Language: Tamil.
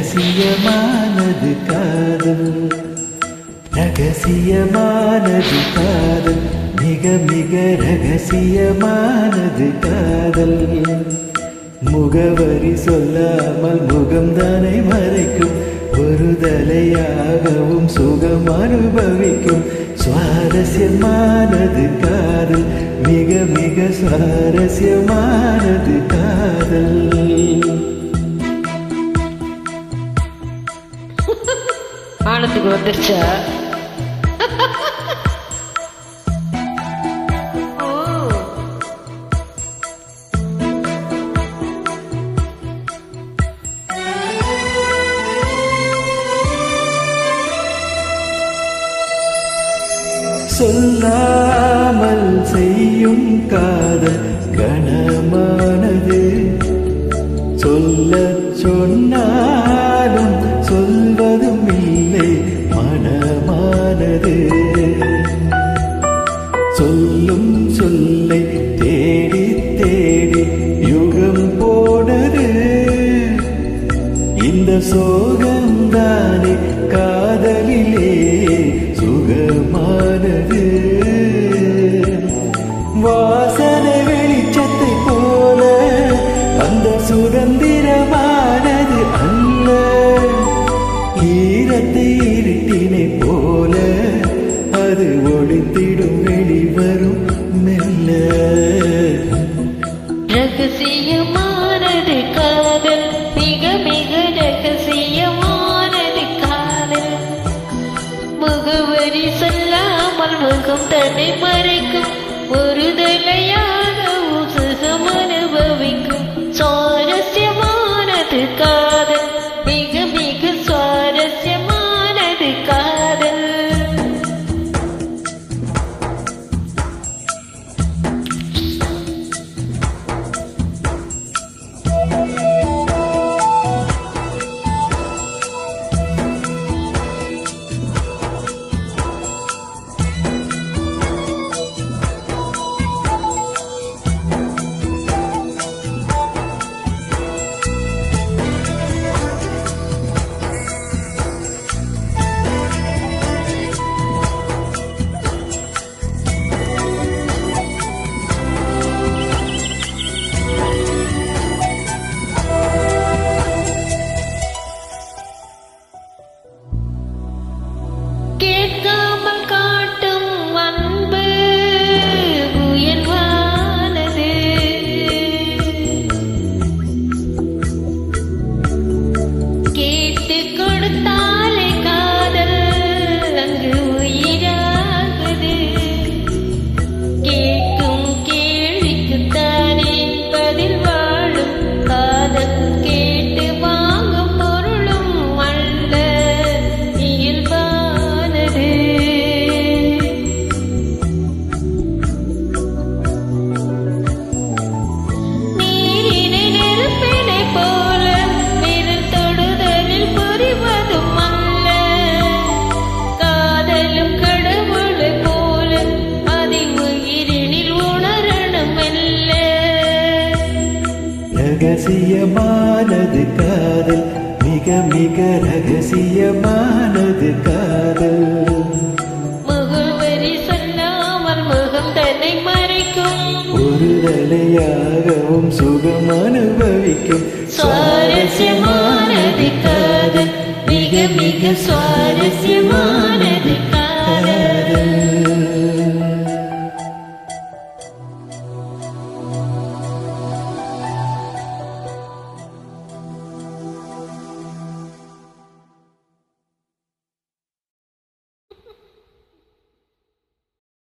ரகசியமானது காதல், ரகசியமானது காதல், மிக மிக ரகசியமானது காதல். முகவரி சொல்லாமல் முகம்தானை மறைக்கும், ஒரு தலையாகவும் சுகம் அனுபவிக்கும். சுவாரஸ்யமானது காதல், மிக மிக சுவாரஸ்யமானது காதல். ஆனத்துக்கு வந்துருச்சா? சொல்லாமல் செய்யும் காதல் கனமானது, சொல்ல சொன்னாலும் சொல்வதும் இல்லை மனமானது. சொல்லும் சொல்லை தேடி தேடி யுகம் போனது, இந்த சோகம்தானே காதலிலே சுகமானது. வாசனை வெளிச்சத்தை போல அந்த சுதந்திரமானது அல்ல, ஈரத்தை இருட்டினை போல அது ஒளித்திடும் வெளிவரும் மெல்ல. ரகசியமானது காதல், மிக மிக ரகசியமானது காதல். முகவரி சொல்லாமல் முகம் தன்னை மறைக்கும், ஒரு தலையாக சுகம் அனுபவிக்கும். சுவாரஸ்யமானது காதல், மிக மிக சுவாரஸ்யமானது காதல். கேட்காமல் காட்டும் அன்பு உயர்வானது, கேட்டு கொடுத்தாலே காதல் அங்கு உயிராகுது. கேட்கும் கேள்விக்குத்தானே பதில் வாழும் காதல், கேட்டு வாங்கும் பொருளும் அல்ல இயல்பானது. நீரினை நெருப்பினை போல விரல் தொடுதலில் புரிவதும் அல்ல, காதலும் கடவுளை போல அதை உயிரினில் உணரணும் மெல்ல. ரகசியமானது காதல், மிக மிக ரகசியமானது காதல். முகவரி சொல்லாமல் முகம் தன்னை மறைக்கும், ஒரு தலையாகவும் சுகமான